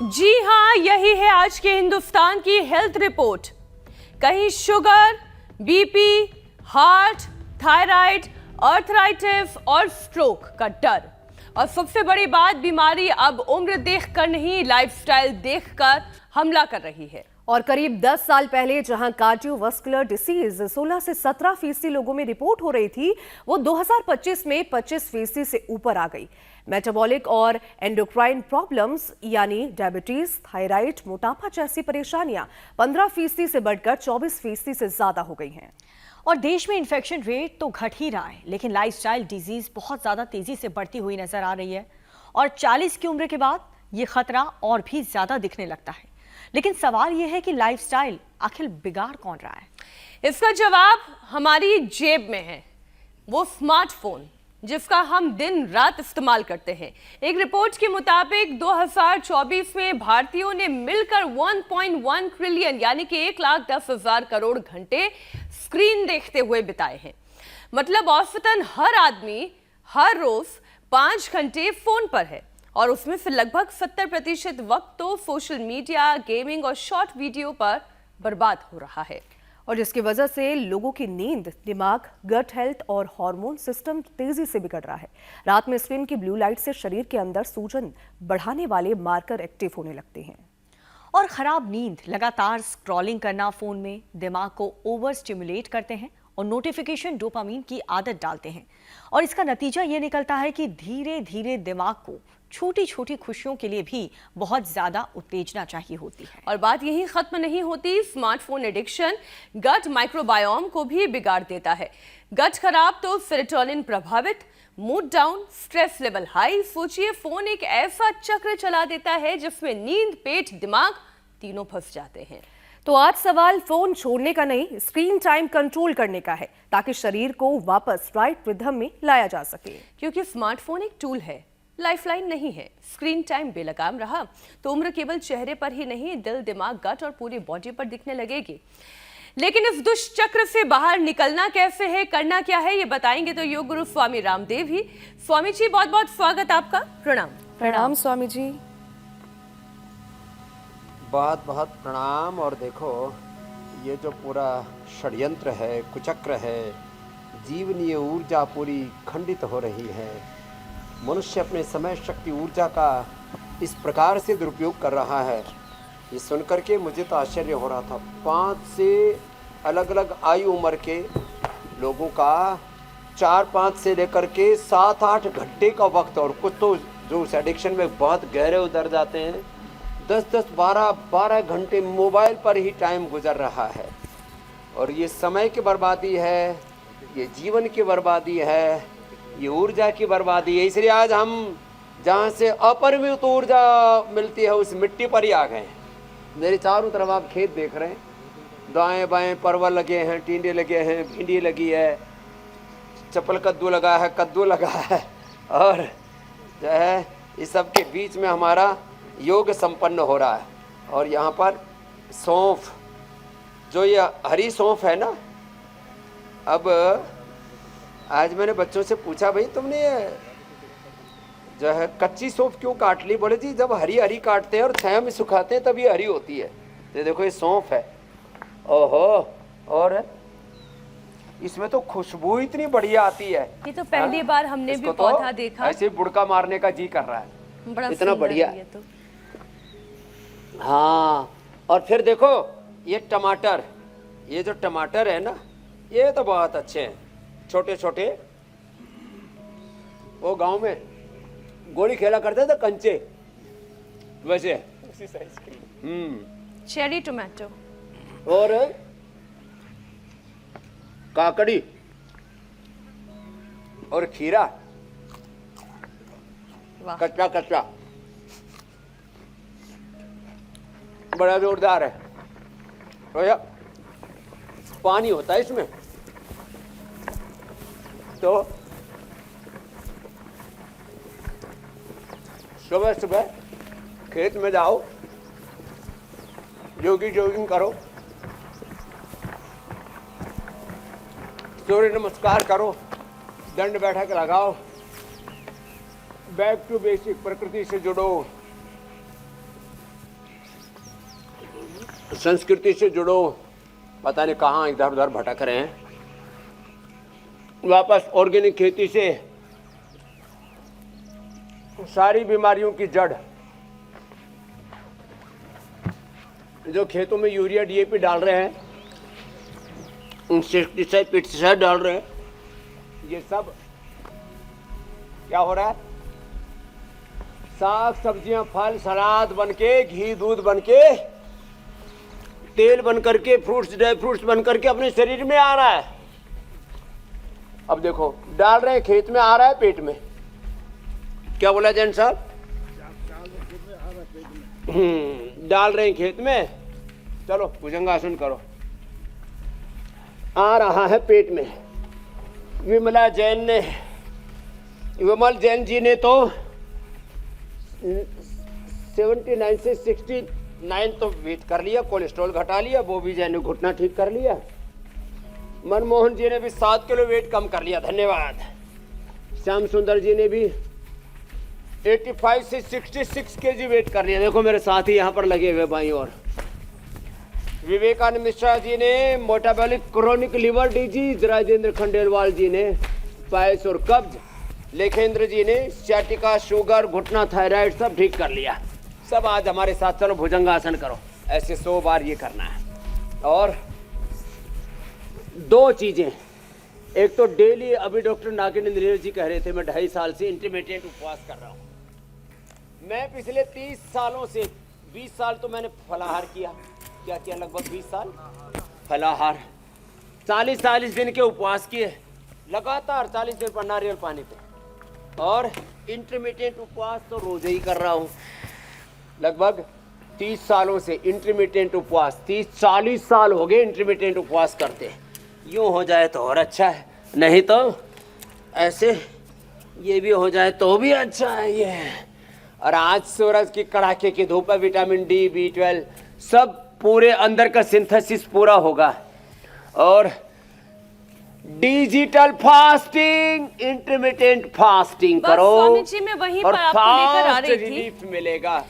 जी हां, यही है आज के हिंदुस्तान की हेल्थ रिपोर्ट। कहीं sugar, BP, heart, thyroid, arthritis और स्ट्रोक का डर। और सबसे बड़ी बात, बीमारी अब उम्र देखकर नहीं, लाइफस्टाइल देखकर हमला कर रही है। और करीब 10 साल पहले जहां कार्डियोवास्कुलर डिसीज 16 से 17% लोगों में रिपोर्ट हो रही थी, वो 2025 में 25% से ऊपर आ गई। मेटाबॉलिक और एंडोक्राइन प्रॉब्लम्स यानी डायबिटीज, थायराइड, मोटापा जैसी परेशानियां 15% से बढ़कर 24% से ज्यादा हो गई हैं। और देश में इन्फेक्शन रेट तो घट ही रहा है, लेकिन लाइफस्टाइल डिजीज बहुत ज्यादा तेजी से बढ़ती हुई नजर आ रही है। और 40 की उम्र के बाद ये खतरा और भी ज्यादा दिखने लगता है। लेकिन सवाल यह है कि लाइफस्टाइल आखिर बिगाड़ कौन रहा है? इसका जवाब हमारी जेब में है, वो स्मार्टफोन जिसका हम दिन रात इस्तेमाल करते हैं। एक रिपोर्ट के मुताबिक 2024 में भारतीयों ने मिलकर 1.1 ट्रिलियन यानी कि 1,10,000 करोड़ घंटे स्क्रीन देखते हुए बिताए हैं। मतलब औसतन हर आदमी हर रोज 5 घंटे फोन पर है, और उसमें से लगभग 70% वक्त तो सोशल मीडिया, गेमिंग और शॉर्ट वीडियो पर बर्बाद हो रहा है। और जिसकी वजह से लोगों की नींद, दिमाग, गट हेल्थ और हार्मोन सिस्टम तेजी से बिगड़ रहा है। रात में स्क्रीन की ब्लू लाइट से शरीर के अंदर सूजन बढ़ाने वाले मार्कर एक्टिव होने लगते हैं। और खराब नींद, लगातार स्क्रॉलिंग करना फोन में दिमाग को ओवर स्टिमुलेट करते हैं और नोटिफिकेशन डोपामीन की आदत डालते हैं। और इसका नतीजा ये निकलता है कि धीरे धीरे दिमाग को छोटी छोटी खुशियों के लिए भी बहुत ज्यादा उत्तेजना चाहिए होती है। और बात यही खत्म नहीं होती, स्मार्टफोन एडिक्शन गट माइक्रोबायोम को भी बिगाड़ देता है। गट खराब तो सेरोटोनिन प्रभावित, mood down, stress level high. सोचिए, फोन एक ऐसा चक्र चला देता है जिसमें नींद, पेट, दिमाग तीनों फंस जाते हैं। तो आज सवाल फोन छोड़ने का नहीं, स्क्रीन टाइम कंट्रोल करने का है, ताकि शरीर को वापस राइट रिदम में लाया जा सके। क्योंकि स्मार्टफोन एक टूल है, लाइफलाइन नहीं है। स्क्रीन टाइम बेलगाम रहा तो उम्र केवल चेहरे पर ही नहीं, दिल, दिमाग, गट और पूरी बॉडी पर दिखने लगेगी। लेकिन इस दुष्चक्र से बाहर निकलना कैसे है, करना क्या है, ये बताएंगे तो योग गुरु स्वामी रामदेव ही। स्वामी जी, बहुत बहुत स्वागत आपका। प्रणाम। प्रणाम स्वामी जी। बहुत बहुत प्रणाम। और देखो, ये जो पूरा षड्यंत्र है, कुचक्र है, जीवनीय ऊर्जा पूरी खंडित हो रही है। मनुष्य अपने समय, शक्ति, ऊर्जा का इस प्रकार से दुरुपयोग कर रहा है, ये सुनकर के मुझे तो आश्चर्य हो रहा था। 5 से अलग अलग आयु उम्र के लोगों का 4-5 से लेकर के 7-8 घंटे का वक्त, और कुछ तो जो उस एडिक्शन में बहुत गहरे उतर जाते हैं, 10-10, 12-12 घंटे मोबाइल पर ही टाइम गुजर रहा है। और ये समय की बर्बादी है, ये जीवन की बर्बादी है, ये ऊर्जा की बर्बादी है। इसलिए आज हम जहाँ से अपरिमित ऊर्जा मिलती है उस मिट्टी पर ही आ गए हैं। मेरे चारों तरफ आप खेत देख रहे हैं, दाएं बाएं परवल लगे हैं, टिंडे लगे हैं, भिंडी लगी है, चपल कद्दू लगा है, कद्दू लगा है, और जो है इस सब के बीच में हमारा योग संपन्न हो रहा है। और यहाँ पर सौंफ, जो ये हरी सौंफ है ना, अब आज मैंने बच्चों से पूछा, भाई तुमने जो है कच्ची सौंफ क्यों काट ली? बोले जी, जब हरी हरी काटते हैं और छाया में सुखाते हैं तब ये हरी होती है। तो देखो, ये सौंफ है, ओहो, और इसमें तो खुशबू इतनी बढ़िया आती है। ये तो पहली बार हमने भी पौधा देखा। ऐसे बुड़का मारने का जी कर रहा है, बड़ा इतना बढ़िया। तो हाँ, और फिर देखो ये टमाटर, ये जो टमाटर है ना, ये तो बहुत अच्छे हैं, छोटे छोटे। वो गांव में गोली खेला करते थे कंचे, वैसे उसी साइज के। चेरी टोमेटो और काकड़ी और खीरा, कच्चा कच्चा, बड़ा जोरदार है। भैया पानी होता है इसमें, तो सुबह सुबह खेत में जाओ, जॉगिंग करो, सूर्य नमस्कार करो, दंड बैठक लगाओ, बैक टू बेसिक, प्रकृति से जुड़ो, संस्कृति से जुड़ो, पता नहीं कहाँ इधर उधर भटक रहे हैं। वापस ऑर्गेनिक खेती से सारी बीमारियों की जड़, जो खेतों में यूरिया डीएपी डाल रहे हैं, इंसेक्टिसाइड पेस्टिसाइड डाल रहे हैं, ये सब क्या हो रहा है? साग सब्जियां फल सलाद बनके, घी दूध बनके, तेल बन करके, फ्रूट्स ड्राई फ्रूट्स बन करके अपने शरीर में आ रहा है। अब देखो, डाल रहे हैं खेत में, आ रहा है पेट में। क्या बोला जैन साहब? डाल रहे हैं खेत में, चलो भुजंगासन करो, आ रहा है पेट में। विमल जैन जी ने तो 79 से 69 तो वेट कर लिया, कोलेस्ट्रॉल घटा लिया, बॉबी जैन ने घुटना ठीक कर लिया, मनमोहन जी ने भी 7 किलो वेट कम कर लिया, धन्यवाद। श्याम सुंदर जी ने भी 85 से 66 केजी वेट कर लिया, देखो मेरे साथ ही यहाँ पर लगे हुए भाई। और विवेकानंद मिश्रा जी ने metabolic chronic liver disease, Rajendra Khandelwal ji ने स्पाइस और कब्ज, लेखेंद्र जी ने सियाटिका, शुगर, घुटना, थायराइड सब ठीक कर लिया। सब आज हमारे साथ चलो भुजंगासन करो, ऐसे 100 बार ये करना है। और 2 चीजें, एक तो डेली, अभी डॉक्टर नागेंद्र जी कह रहे थे मैं 2.5 साल से इंटरमीडिएट उपवास कर रहा हूँ। मैं पिछले 30 सालों से 20 साल तो मैंने फलाहार किया, क्या किया, लगभग 20 साल फलाहार, 40 दिन के उपवास किए लगातार, 40 दिन पर नारियल पानी पे, और इंटरमीडिएट उपवास तो रोज ही कर रहा हूँ। लगभग 30 सालों से इंटरमीडिएट उपवास, 30-40 साल हो गए इंटरमीडिएट उपवास करते। यूँ हो जाए तो और अच्छा है, नहीं तो ऐसे ये भी हो जाए तो भी अच्छा है ये। और आज सूरज की कड़ाके की धूप है, विटामिन डी, B12 सब पूरे अंदर का सिंथेसिस पूरा होगा। और डिजिटल फास्टिंग, इंटरमिटेंट फास्टिंग बस करो स्वामी जी, मैं वहीं और पर आपको लेकर आ फास्ट रही थी। रिलीफ मिलेगा।